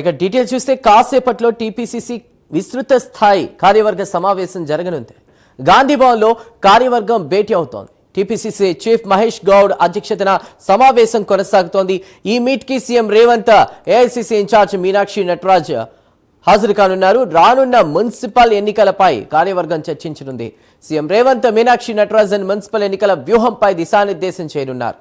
ఇక డీటెయిల్స్ చూస్తే కాసేపట్లో టీపీసీసీ విస్తృత స్థాయి కార్యవర్గ సమావేశం జరగనుంది. గాంధీ భవన్లో కార్యవర్గం భేటీ అవుతోంది. టీపీసీసీ చీఫ్ మహేష్ గౌడ్ అధ్యక్షతన సమావేశం కొనసాగుతోంది. ఈ మీట్ కి CM Revanth, AICC incharge Meenakshi Natraj హాజరు కానున్నారు. రానున్న మున్సిపల్ ఎన్నికలపై కార్యవర్గం చర్చించనుంది. సీఎం రేవంత్, మీనాక్షి నటరాజన్ మున్సిపల్ ఎన్నికల వ్యూహంపై దిశానిర్దేశం చేయనున్నారు.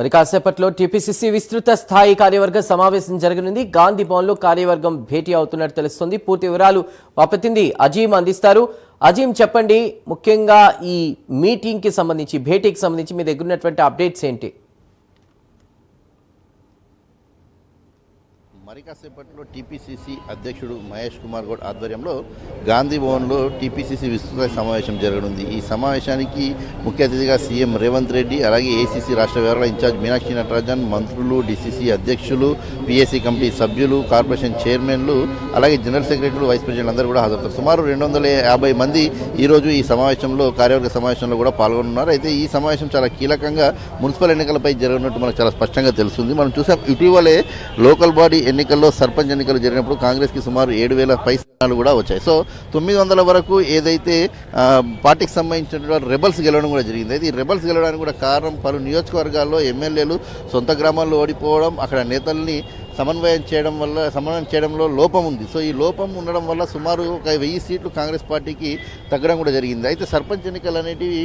మరి కాసేపట్లో టీపీసీసీ విస్తృత స్థాయి కార్యవర్గ సమావేశం జరగనుంది. గాంధీ భవన్లో కార్యవర్గం భేటీ అవుతున్నట్టు తెలుస్తుంది. పూర్తి వివరాలు మా ప్రతినిధి అజీం అందిస్తారు. అజీం, చెప్పండి, ముఖ్యంగా ఈ మీటింగ్ కి సంబంధించి, భేటీకి సంబంధించి మీ దగ్గర ఉన్నటువంటి అప్డేట్స్ ఏంటి? మరి కాసేపట్లో టీపీసీసీ అధ్యక్షుడు మహేష్ కుమార్ గౌడ్ ఆధ్వర్యంలో గాంధీ భవన్లో టీపీసీసీ విస్తృత సమావేశం జరగనుంది. ఈ సమావేశానికి ముఖ్య అతిథిగా సీఎం రేవంత్ రెడ్డి, అలాగే ఏఐసీసీ రాష్ట్ర వ్యవహారాల ఇన్ఛార్జ్ మీనాక్షి నటరాజన్, మంత్రులు, డీసీసీ అధ్యక్షులు, పీఏసీ కమిటీ సభ్యులు, కార్పొరేషన్ చైర్మన్లు, అలాగే జనరల్ సెక్రటరీలు, వైస్ ప్రెసిడెంట్లు అందరూ కూడా హాజరవుతారు. సుమారు 250 మంది ఈరోజు ఈ సమావేశంలో, కార్యవర్గ సమావేశంలో కూడా పాల్గొనున్నారు. అయితే ఈ సమావేశం చాలా కీలకంగా మున్సిపల్ ఎన్నికలపై జరగనున్నట్టు మనకు చాలా స్పష్టంగా తెలుస్తుంది. మనం చూసాం, ఇటీవలే లోకల్ బాడీ ఎన్నికల్లో, సర్పంచ్ ఎన్నికలు జరిగినప్పుడు కాంగ్రెస్కి సుమారు 7,000 పై స్థానాలు కూడా వచ్చాయి. సో 900 వరకు ఏదైతే పార్టీకి సంబంధించిన రెబల్స్ గెలవడం కూడా జరిగింది. అయితే ఈ రెబల్స్ గెలవడానికి కూడా కారణం, పలు నియోజకవర్గాల్లో ఎమ్మెల్యేలు సొంత గ్రామాల్లో ఓడిపోవడం, అక్కడ నేతల్ని సమన్వయం చేయడంలో లోపం ఉంది. సో ఈ లోపం ఉండడం వల్ల సుమారు 1000 సీట్లు కాంగ్రెస్ పార్టీకి తగ్గడం కూడా జరిగింది. అయితే సర్పంచ్ ఎన్నికలు అనేటివి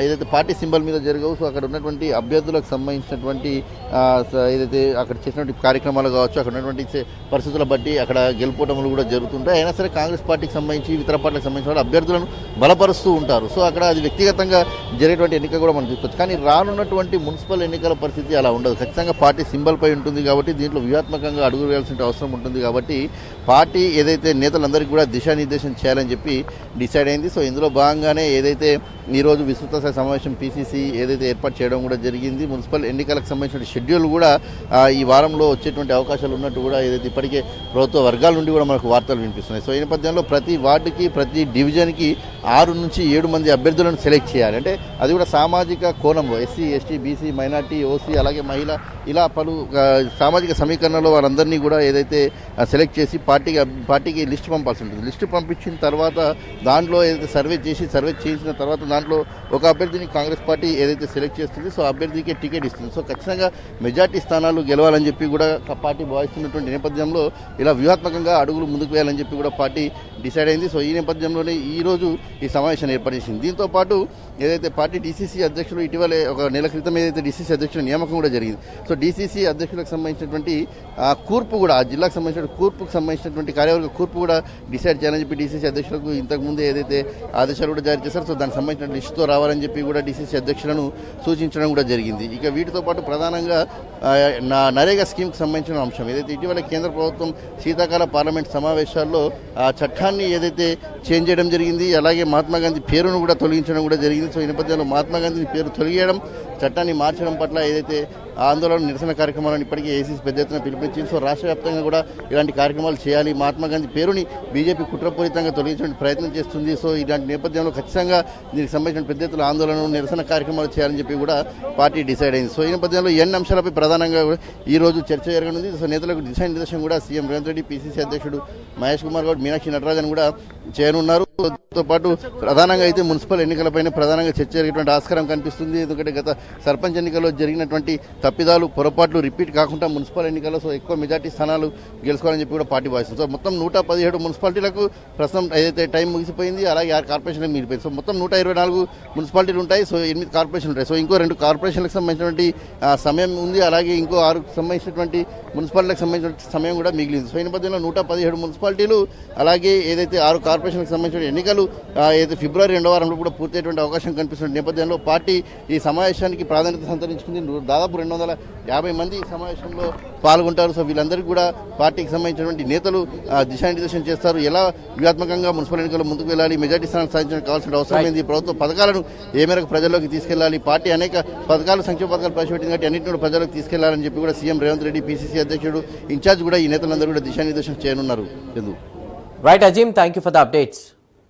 ఏదైతే పార్టీ సింబల్ మీద జరగవు. సో అక్కడ ఉన్నటువంటి అభ్యర్థులకు సంబంధించినటువంటి ఏదైతే అక్కడ చేసినటువంటి కార్యక్రమాలు కావచ్చు, అక్కడ ఉన్నటువంటి పరిస్థితుల బట్టి అక్కడ గెలుపోవటములు కూడా జరుగుతుంటాయి. అయినా సరే కాంగ్రెస్ పార్టీకి సంబంధించి, ఇతర పార్టీలకు సంబంధించిన అభ్యర్థులను బలపరుస్తూ ఉంటారు. సో అక్కడ అది వ్యక్తిగతంగా జరిగేటువంటి ఎన్నిక కూడా మనం చూసుకోవచ్చు. కానీ రానున్నటువంటి మున్సిపల్ ఎన్నికల పరిస్థితి అలా ఉండదు. ఖచ్చితంగా పార్టీ సింబల్ పై ఉంటుంది కాబట్టి దీంట్లో వ్యూహాత్మకంగా అడుగు వేయాల్సిన అవసరం ఉంటుంది. కాబట్టి పార్టీ ఏదైతే నేతలందరికీ కూడా దిశానిర్దేశం చేయాలని చెప్పి డిసైడ్ అయింది. సో ఇందులో భాగంగానే ఏదైతే ఈరోజు విస్తృత సమావేశం పీసీసీ ఏదైతే ఏర్పాటు చేయడం కూడా జరిగింది. మున్సిపల్ ఎన్నికలకు సంబంధించిన షెడ్యూల్ కూడా ఈ వారంలో వచ్చేటువంటి అవకాశాలు ఉన్నట్టు కూడా ఏదైతే ఇప్పటికే ప్రభుత్వ వర్గాల నుండి కూడా మనకు వార్తలు వినిపిస్తున్నాయి. సో ఈ నేపథ్యంలో ప్రతి వార్డుకి, ప్రతి డివిజన్కి 6 నుంచి 7 మంది అభ్యర్థులను సెలెక్ట్ చేయాలి. అంటే అది కూడా సామాజిక కోణంలో SC, ST, BC, minority, OC, అలాగే మహిళ, ఇలా పలు సామాజిక సమీకరణలో వారందరినీ కూడా ఏదైతే సెలెక్ట్ చేసి పార్టీకి లిస్ట్ పంపాల్సి ఉంటుంది. లిస్టు పంపించిన తర్వాత దాంట్లో ఏదైతే సర్వే చేసిన తర్వాత దాంట్లో ఒక అభ్యర్థిని కాంగ్రెస్ పార్టీ ఏదైతే సెలెక్ట్ చేస్తుంది, సో అభ్యర్థికి టికెట్ ఇస్తుంది. సో ఖచ్చితంగా మెజార్టీ స్థానాలు గెలవాలని చెప్పి కూడా పార్టీ భావిస్తున్నటువంటి నేపథ్యంలో ఇలా వ్యూహాత్మకంగా అడుగులు ముందుకు వేయాలని చెప్పి కూడా పార్టీ డిసైడ్ అయింది. సో ఈ నేపథ్యంలోనే ఈరోజు ఈ సమావేశాన్ని ఏర్పాటు చేసింది. దీంతో పాటు ఏదైతే పార్టీ డీసీసీ అధ్యక్షులు ఇటీవలే ఒక నెల క్రితం ఏదైతే డీసీసీ అధ్యక్షుల నియామకం కూడా జరిగింది. సో డీసీసీ అధ్యక్షులకు సంబంధించినటువంటి కూర్పు కూడా, ఆ జిల్లాకు సంబంధించిన కూర్పుకు సంబంధించినటువంటి కార్యవర్గ కూర్పు కూడా డిసైడ్ చేయాలని చెప్పి డీసీసీ అధ్యక్షులకు ఇంతకుముందు ఏదైతే ఆదేశాలు కూడా జారీ చేశారు, సో దానికి సంబంధించిన లిస్టుతో రావాలని చెప్పి కూడా డీసీసీ అధ్యక్షులను సూచించడం కూడా జరిగింది. ఇక వీటితో పాటు ప్రధానంగా నరేగా స్కీమ్కి సంబంధించిన అంశం ఏదైతే ఇటీవల కేంద్ర ప్రభుత్వం శీతాకాల పార్లమెంట్ సమావేశాల్లో ఆ చట్టాన్ని ఏదైతే చేంజ్ చేయడం జరిగింది, అలాగే మహాత్మా గాంధీ పేరును కూడా తొలగించడం కూడా జరిగింది. సో ఈ నేపథ్యంలో మహాత్మా గాంధీ పేరు తొలగించడం, చట్టాన్ని మార్చడం పట్ల ఏదైతే ఆందోళన, నిరసన కార్యక్రమాలను ఇప్పటికే ఏసీసీ పెద్ద ఎత్తున పిలుపునిచ్చింది. సో రాష్ట్ర వ్యాప్తంగా కూడా ఇలాంటి కార్యక్రమాలు చేయాలి. మహాత్మా గాంధీ పేరుని బీజేపీ కుట్రపూరితంగా తొలగించడానికి ప్రయత్నం చేస్తుంది. సో ఇలాంటి నేపథ్యంలో ఖచ్చితంగా దీనికి సంబంధించిన పెద్ద ఎత్తున ఆందోళన, నిరసన కార్యక్రమాలు చేయాలని చెప్పి కూడా పార్టీ డిసైడ్ అయింది. సో ఈ నేపథ్యంలో ఎన్ని అంశాలపై ప్రధానంగా ఈ రోజు చర్చ జరగనుంది. సో నేతలకు దిశానిర్దేశం కూడా సీఎం రేవంత్ రెడ్డి, పీసీసీ అధ్యక్షుడు మహేష్ కుమార్ గౌడ్, మీనాక్షి నటరాజన్ కూడా చేయనున్నారు. తో పాటు ప్రధానంగా అయితే మున్సిపల్ ఎన్నికలపైన ప్రధానంగా చర్చ జరిగేటువంటి ఆస్కారం కనిపిస్తుంది. ఎందుకంటే గత సర్పంచ్ ఎన్నికల్లో జరిగినటువంటి తప్పిదాలు, పొరపాట్లు రిపీట్ కాకుండా మున్సిపల్ ఎన్నికల్లో సో ఎక్కువ మెజార్టీ స్థానాలు గెలుచుకోవాలని చెప్పి కూడా పార్టీ భావిస్తుంది. సో మొత్తం 117 మున్సిపాలిటీలకు ప్రస్తుతం ఏదైతే టైం ముగిసిపోయింది, అలాగే 6 కార్పొరేషన్లకు మిగిలిపోయింది. సో మొత్తం 124 మున్సిపాలిటీలు ఉంటాయి. సో 8 కార్పొరేషన్లు ఉంటాయి. సో ఇంకో 2 కార్పొరేషన్లకు సంబంధించినటువంటి సమయం ఉంది. అలాగే ఇంకో 6కు సంబంధించినటువంటి మున్సిపాలిటీలకు సంబంధించిన సమయం కూడా మిగిలింది. సో ఈ నేపథ్యంలో 117 మున్సిపాలిటీలు అలాగే ఏదైతే 6 కార్పొరేషన్లకు సంబంధించిన ఎన్నికలు ఏదైతే ఫిబ్రవరి 2వ వారంలో కూడా పూర్తయ్యేటువంటి అవకాశం కనిపిస్తున్న నేపథ్యంలో పార్టీ ఈ సమావేశానికి ప్రాధాన్యత సంతరించుకుంది. దాదాపు 250 మంది ఈ సమావేశంలో పాల్గొంటారు. సో వీళ్ళందరికీ కూడా పార్టీకి సంబంధించినటువంటి నేతలు దిశానిర్దేశం చేస్తారు. ఎలా వ్యూహాత్మకంగా మున్సిపల్ ఎన్నికల్లో ముందుకు వెళ్ళాలి, మెజార్టీ స్థానాలు సాధించడానికి కావాల్సిన అవసరం ఏంది, ప్రభుత్వ పథకాలను ఏ మేరకు ప్రజల్లోకి తీసుకెళ్లాలి, పార్టీ అనేక పథకాలు సంక్షేమ పథకాలు ప్రవేశపెట్టింది కాబట్టి అన్నింటిని కూడా ప్రజలకు తీసుకెళ్లాలని చెప్పి కూడా సీఎం రేవంత్ రెడ్డి, పిసిసి అధ్యక్షుడు ఇన్ఛార్జ్ కూడా ఈ నేతలందరూ కూడా దిశానిర్దేశం చేయనున్నారు. Right Azeem, thank you for the updates.